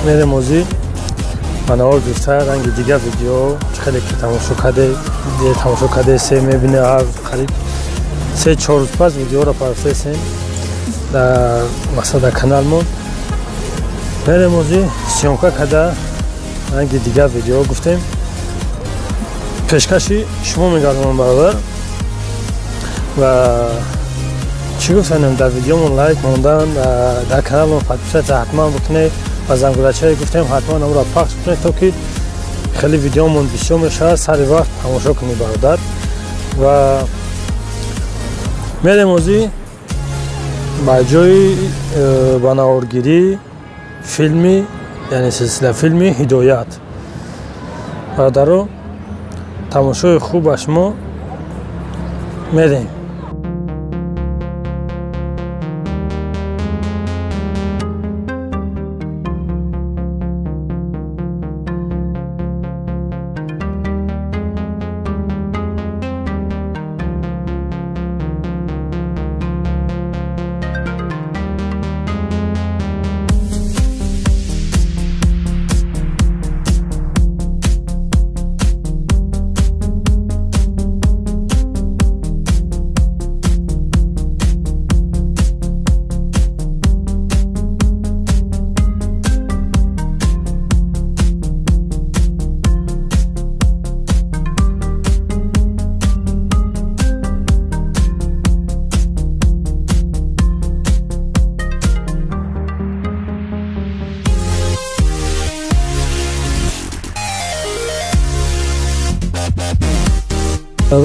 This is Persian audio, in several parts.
میریم موزی منوار گفته رنگ دیگه ویدیو خیلی که تماشا کرده سه میبینه هر قریب 3-4 روز پس ویدیو را پرسیسیم در مسئله کانال مون میریم موزی سیونکا کرده رنگ دیگه ویدیو گفتیم پیشکشی شما میگردم برادر و چی گفتنم در ویدیومون لایک موندن در کانالمون پادپیسات حتما بکنید و زنگولچه گفتیم حتما اون را پخش کنید تا که خیلی ویدیومون بسیار میشه سر وقت تماشا کنید برادر و میریم موزی با جای بناورگیری فیلمی یعنی سلسله فیلمی هدایت برادر تماشای خوب شما میریم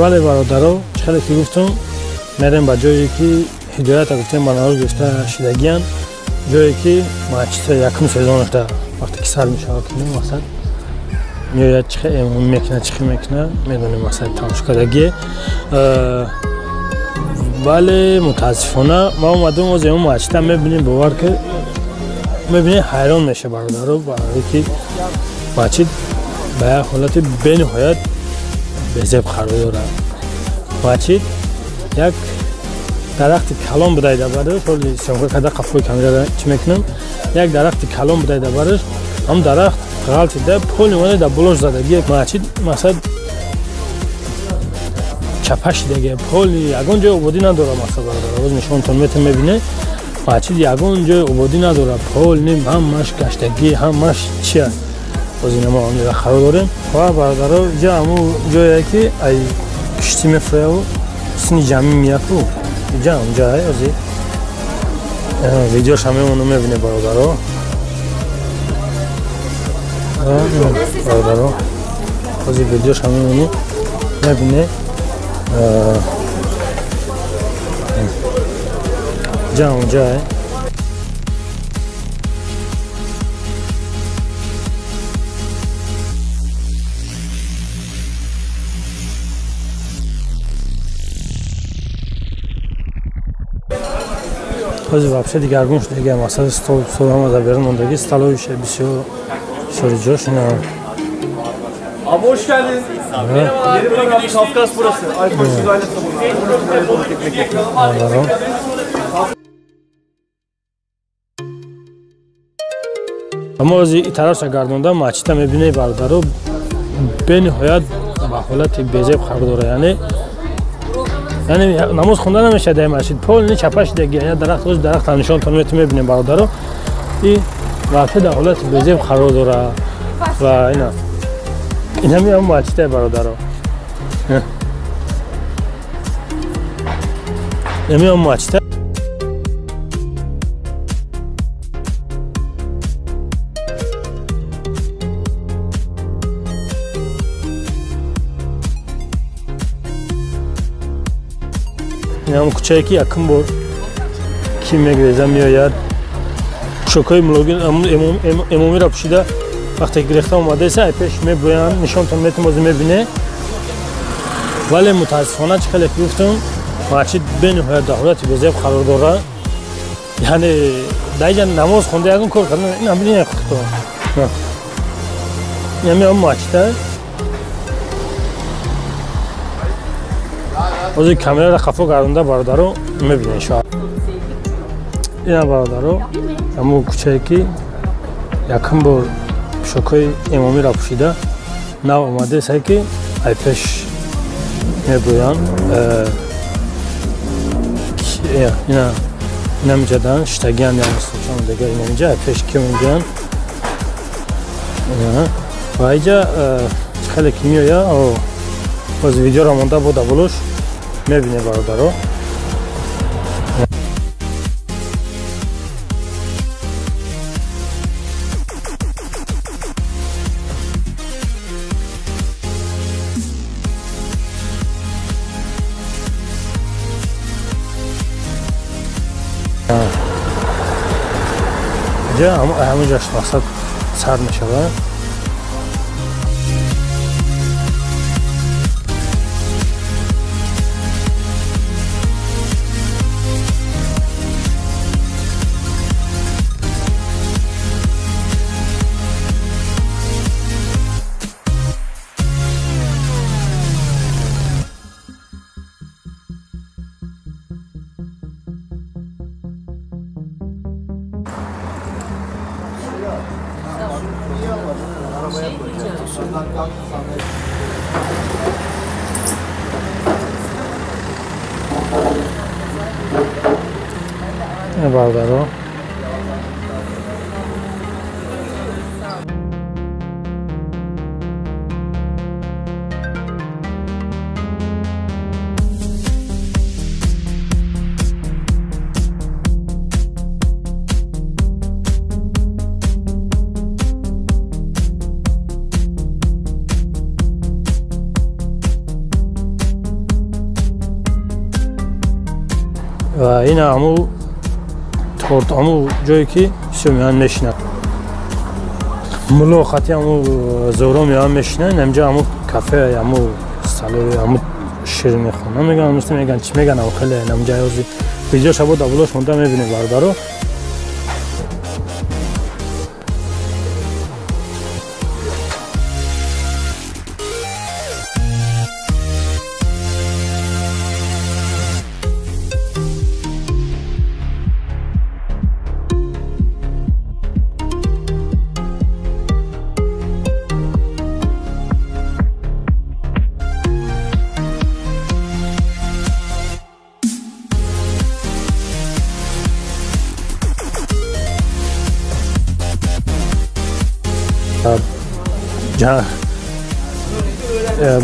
بله برادرها خیلی که گفتم میریم به جایی که هدایت گفتیم بناور گفته شدگیان جایی که مانچستر یکم سزونش در وقتی که سر میشه کنیم مثلا میاد چه امون میکنه چه میکنه میدونیم مثلا تماشا کردگی بله متاسفانه ما اومدیم از اون مانچستر میبینیم باور که میبینیم حیران میشه برادرها برای که مانچستر به حالت بین‌نهایت بزرگ قرار داره ماچید یک درخت کلام بدایده برش ولی سیمکا کده قفوی کامیرا چی میکنم یک درخت کلام بدایده برش هم درخت غلطی ده پول اومده در بلوش زدگی ماچید مثلا چپش دیگه پول یگون جای عبودی نداره مثلا برادر روز نشونتون میتون میبینه ماچید یگون جای عبودی نداره پول نیم همش گشتگی همش چیه از این ما آنجا خراب داریم و برادرها اینجا همون جایی که ای کشتی میفره و سنی جمعی میافو اینجا اونجا های از ویدیوش همه اونو میبینه برادرها از ویدیوش همه اونو میبینه اینجا اونجا های از вообще دیگر گوش دیگه مثلا استول هم از بیرون موندگی استالویش بسیار جوش نه Abi hoş geldin. Merhaba. Yeni Kafkas burası. Alkol sigayla sabunu. اما از این طرف گردونده ماچیتا میبینه برادرها به نهایت با حالت بزرگ قرار داره یعنی نماز خوندن نمیشه در مسجد پول نه چپش دیگه یعنی درخت روز درخت نشون تون میبینیم برادرها این واقعا در حالت بزرگ قرار داره و اینا هم ماچیتا برادرها هم ماچیتا هم کوچه که یکم بار کی میگریزه میآید شوکای ملوگین امامی را پوشیده وقتی گرفته اومده سه پیش میبرن نشانتون میتونید میبینه ولی متاسفانه چه خیلی گفتم ماچید به نهایت در حالت بزرگ قرار داره یعنی دیگه نماز خونده یکم کار کردن این همین خودتون یعنی هم ماچیده از این کامera را خفا گردونده برادرها میبینه شاید این برادرها همون کوچه که якам бор пӯшакҳои имомиро пӯшида нав омаде сай ки ай пеш мегӯянд ина меҷаданд штагиам ясочам дега инамиҷа ай пеш ки мегӯянд ва иҷа хеле ки меоя боз видеоро монда буда булуш мебине бародаро ҳамаҷаш мақсад сар мешавад бародаро ва ина ҳаму торт ҳаму ҷое ки все меан мешинад мулло хати ҳаму зӯро меан мешинад инамҷа ҳаму кафе ҳаму салои ҳаму ширинихона меган мисли меган чи меган авкале инамҷа ёзи видео шабо давлош монда мебинед бародаро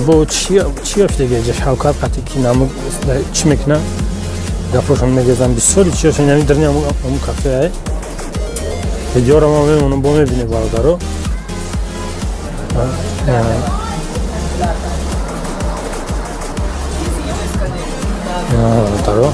бо чи афтега шавкат қати ки намук чи мекунад гафошон мегезам бисёри чиёш инами дарни ҳаму кафе ай видеоро ма мемонам бо мебине бародаро бародаро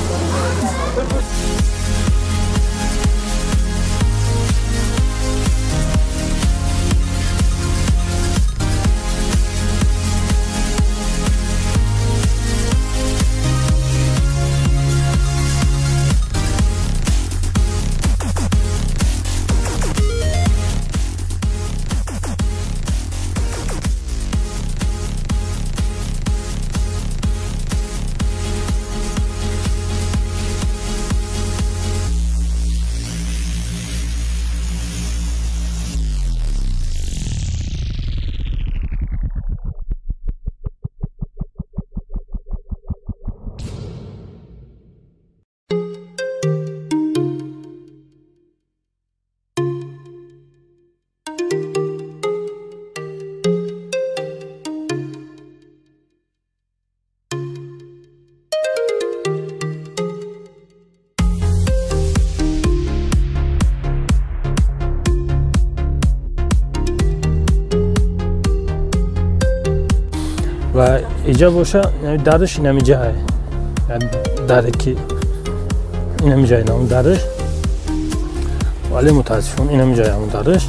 ва иҷа боша дариш инамиҷае даре ки инамиҷае наму дариш вале мутаассифона инамиҷае ҳаму дариш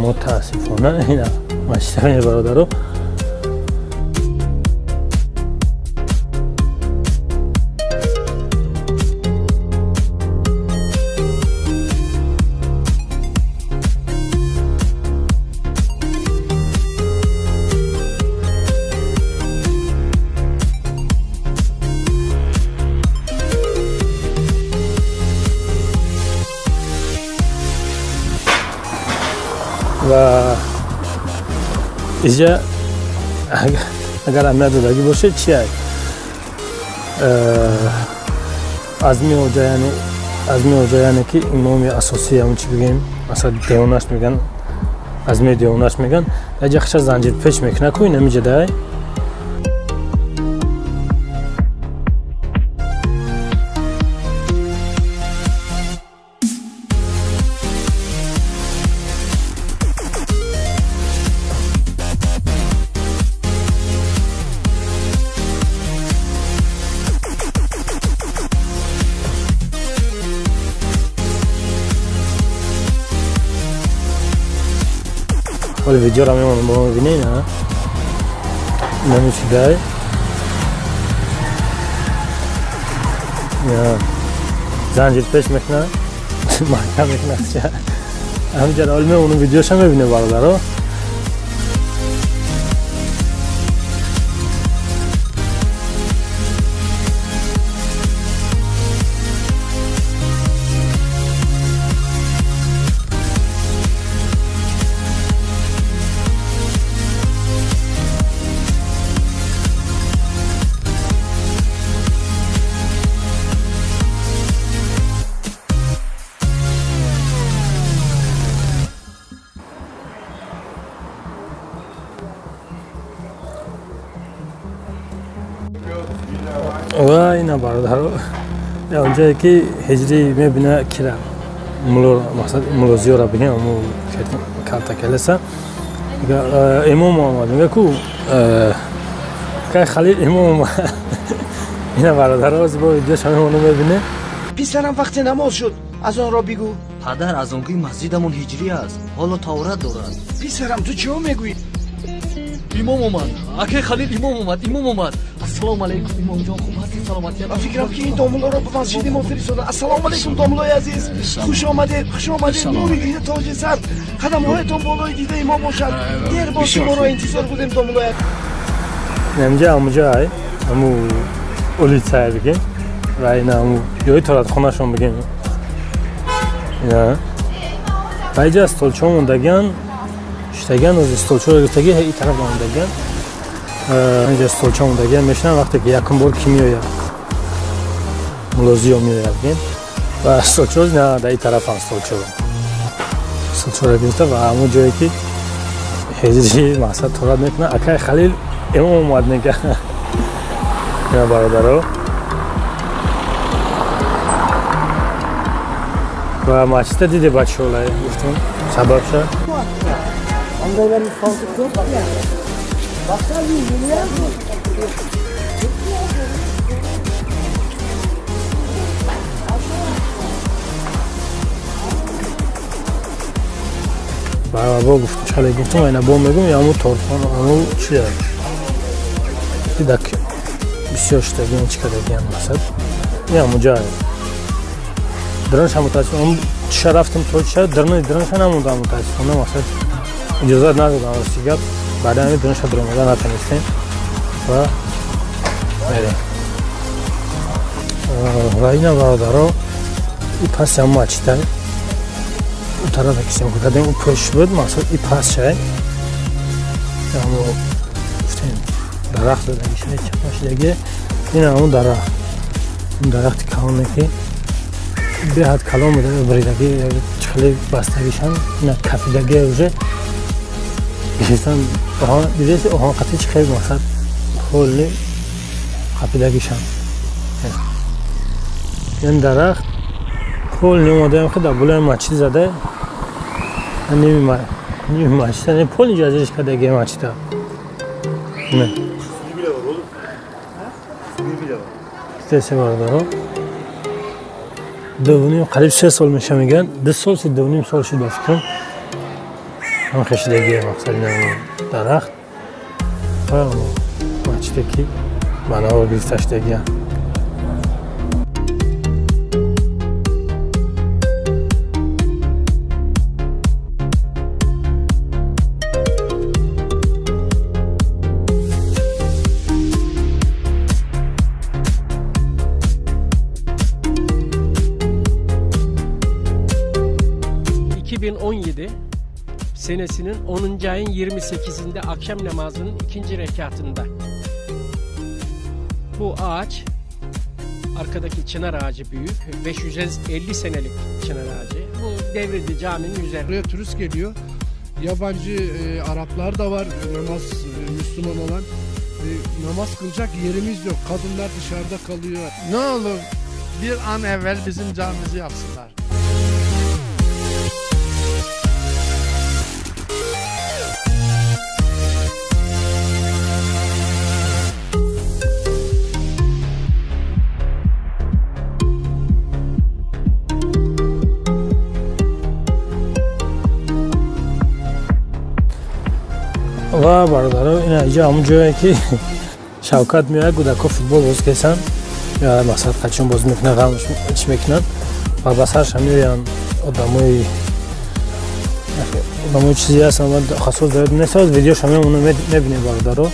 мутаассифона ина маштаи бародаро و اینجا اگر اهمیت دادگی باشه چی هست؟ عزمی اوجا یعنی که امام اساسی همون چی بگیم مثلا دیونش میگن عزمی دیونش میگن اینجا خشا زنجیر پیچ میکنه که این نمیجه دای ولی ویدیو را میمونم با ما ببینین ها نمیشه دای زنجیر پیش میکنه محکم میکنه همینجا علمه اونو ویدیوش هم ببینه برادر و اینا برادر اونجایی که هجری میبینه کلا ملوزیو را بگیم امو کارتا کلسا امام محمد میگه کو که خلیل امام محمد اینا برادر از با ویدیوش همه اونو میبینه پسرم وقت نماز شد از آن را بگو پدر از اونگوی مسجدمون هجری است حالا تورات دارد پسرم تو چه میگویی امام اومد اکی خلیل امام اومد السلام علیکم امام جان خوب هستی سلامتی من فکرم که این دامولا را به مسجد ما فرستاده السلام علیکم دامولای عزیز خوش آمدید نوری دیده تاج سر قدم هایتان بالای دیده ما باشد دیر باشی ما را انتظار بودیم دامولای نمیجا همونجا های همو اولیت سای بگیم و اینا همو یای تورات خونه شون بگیم اینا و اینجا استولچه موندگن شتگن از استولچه رو گفتگی ای طرف موندگن اینجا استولچه موندگن میشنن وقتی که یکم بار کی میاید ملوزی ها میاید بگیم و استولچه رو نه در این طرف هم استولچه رو گفته و همون جایی که هجری مقصد تورات میکنه اکای خلیل امام اومد میگه اینا برادر و ماچتا دیده بچه هولای گفتم سبب شد با گفتم چاله گفتم اینا با میگم یا همون تورفان همون چیه دیدک بسیار شتگی این چکا دیگه هم مقصد این همون جای درنش هم متاسفم اون چه رفتم توی چه درنش هم همون هم متاسفم نه مقصد اجازت ندادم راستی گفت بعد همین درنش ها درموده نتونستیم و میریم و اینا برادر ها این پس هم ماچیده اون طرف کسیم کردیم اون پشت بود مقصد این پس شای همون گفتیم درخت دادگی شده چپاش دیگه این همون درخت اون درخت کلانه که به حد کلان بوده بریدگی چخلی بستگیشن نه کفیدگی اوزه بیشتن دیدهسی اوهان قطعی چخلی مقصد خلی کفیدگیشن این درخت خل نیومده هم که در بوله مچی زده نیمی مچی زده پول اینجا ازش کدگی مچی دا نه استیسه بردارو دوونیم قریب 3 سال میشه میگن 2 سال 2.5 سال شد بفکرم هم خشیدگی مقصد این درخت و مچتکی بناور گرفتشتگی هم senesinin 10. ayın 28'inde akşam namazının 2. rekatında. Bu ağaç, arkadaki çınar ağacı büyük, 550 senelik çınar ağacı. Bu devrildi caminin üzerine. Buraya turist geliyor. Yabancı Araplar da var, Müslüman olan. Namaz kılacak yerimiz yok. Kadınlar dışarıda kalıyor. Ne olur bir an evvel bizim camimizi yapsınlar. و برادران این اینجا همون جایی که شوکت میاد کودکا فوتبال بازی کردن یا مثلا قچون بازی میکنن غمش میکنن و بسرش هم میرن آدمای چیزی هستن و خاصوص دارد نیست از ویدیوش همه اونو میبینیم برادران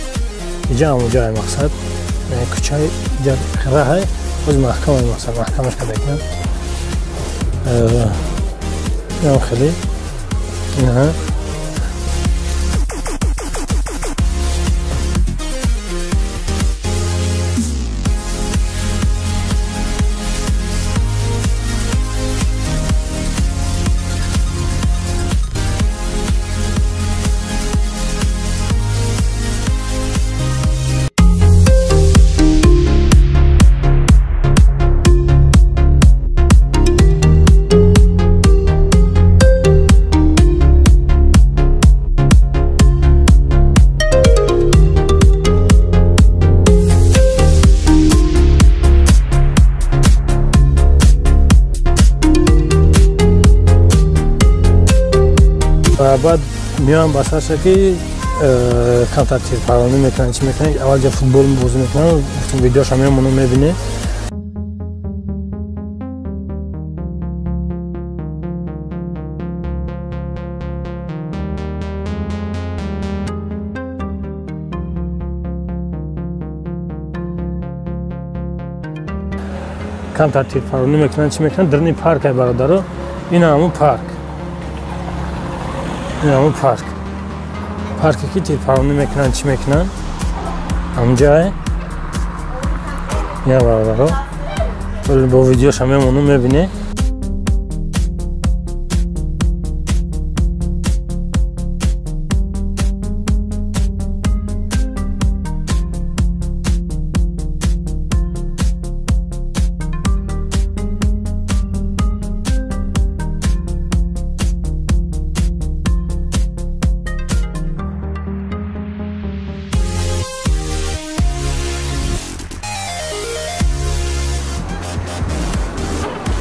اینجا همون جایی مقصد کچای اینجا خیره های از محکم های مثلا محکمش که بکنن این هم خیلی نه و بعد میان بسرش که کمتر تیر پرانی میکنن چی میکنن اول جا فوتبال بازی میکنن ویدیوش همه منو میبینه کمتر تیر پرانی میکنن چی میکنن در این پارک های برادرو این همون پارک این همون پارکی که تیر پرانی میکنن چی میکنن همونجاه یا برادرو با ویدیوش همه منو میبینه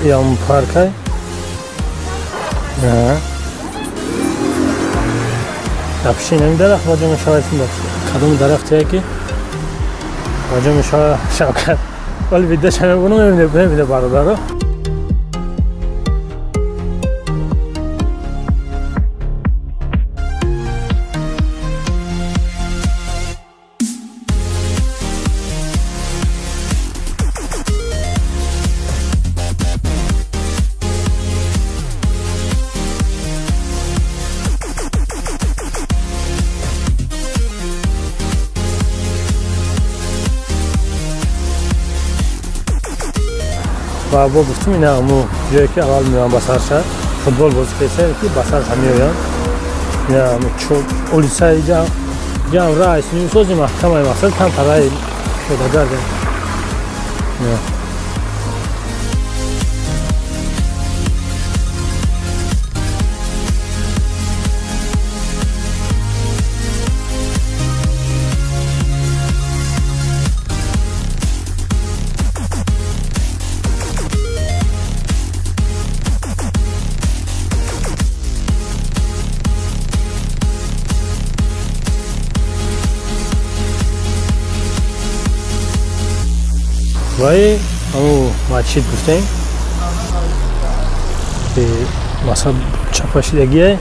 یا اون پارک های در پیشین همین درخت واجه مشاهدتون داشت کدوم درخت هایی که واجه مشاهد ولی ویدیوش همه بونو میبینه برادر رو و با گفتم اینا همون جایی که اول میان بسرش فوتبال بازی کردن که بسرش هم میان اینا همون چون اولیسای جام رئیس نیوسازی محکمه مقصد کم ترای شده گرده وای همون مسجد گفتیم که مثلا چپاشیدگیه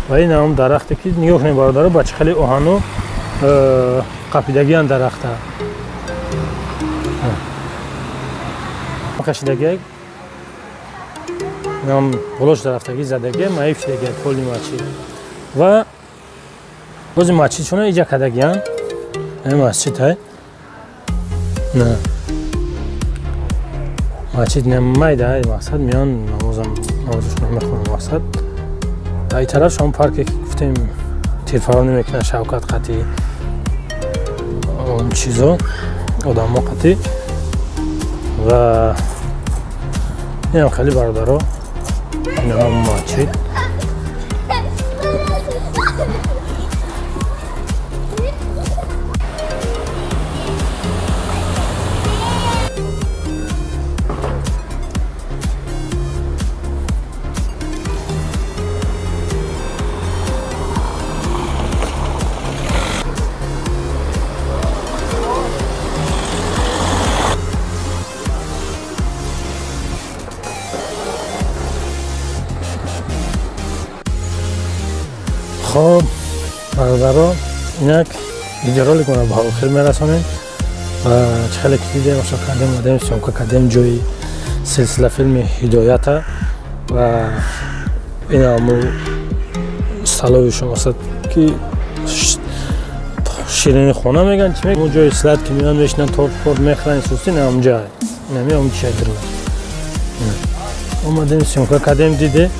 وای نام درختی که نگاه کنیم برادر بچه خیلی اوهانو قپیدگی هم درخته کشیدگی نام بلوش درختگی زدگی مایف دیگه کلی مسجد و بازی مسجد شونه اینجا کدگیان این مسجد های نه مسجد نمیده های مقصد میان نمازشون میخونن مقصد در این طرف شما پارک گفتیم تیرفرانی میکنن شوکت قطعی اون چیزا آدم ها قطعی و این هم خیلی برادر این هم مسجد خب برادرها اینک ویدیو کنه به آخر میرسونیم و چخیلی که دیدیم اشتراک کردیم مادیم اشتراک کردیم جوی سلسله فیلم هدایت و این همو سلاوی شما که شیرین خونه میگن چی میگن جوی سلات که میان میشنن تورت میخرن سوستی نه اونجا نمی اون چی درله اومدیم اشتراک کردیم دیده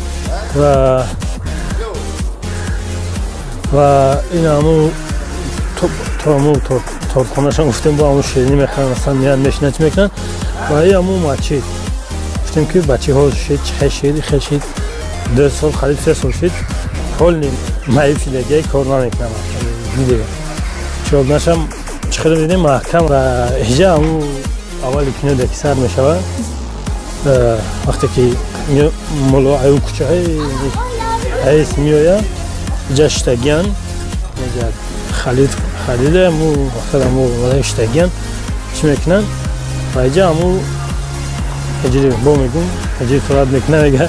و این همو تورخونهشان گفتیم با همو شیرینی میخوان مثلا میان میشنن چی میکنن و این همو مسجد گفتیم که بچه ها شید خیلی شید 2 سال خرید 3 سال شید حال نیم معیب شده کار نمیکنم دیگه چوب نشم چخیلی دیدیم محکم و اینجا همو اولی کنو دکی سر میشود وقتی که ملو ایون کچه های حیث میاید جشتگیان خلیده مو وقتی مو اشتگیان چی میکنن و اینجا همو اجری با میگون اجری توراد میکنه میگه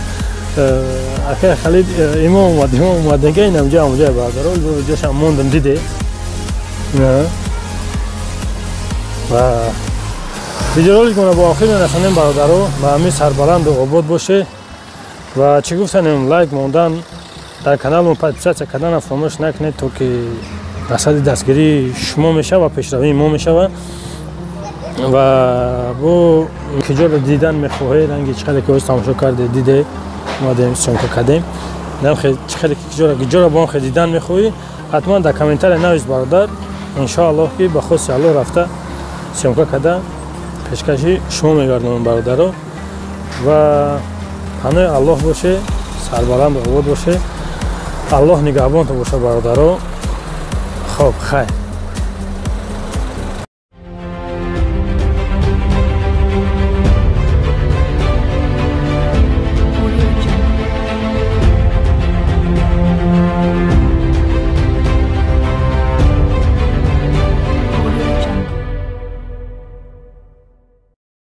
اکه خلید امام اومد نگه این همجا همجا بردارو برو جاش هم موندم دیده و ویدیو رو کنه با آخر نرسانیم برادرو و همین سربلند و آباد باشه و چی گفتنیم لایک موندن در کانال پادپیسات کردن فراموش نکنید تا که رصد دستگیری شما میشه و پیشروی ما میشه و بو کجا رو دیدن میخواهید رنگی چقدر که از تماشا کرده دیده اومدیم سیمکا کردیم نم خیلی چقدر کجا رو با هم خیلی دیدن میخواهید حتما در کامنتر نویس برادر انشاءالله که به خود الله رفته سیمکا کرده پیشکشی شما میگردم برادر رو و همه الله باشه سربلند و آباد باشه الله نگهبان تو باشه برادر رو خب خیر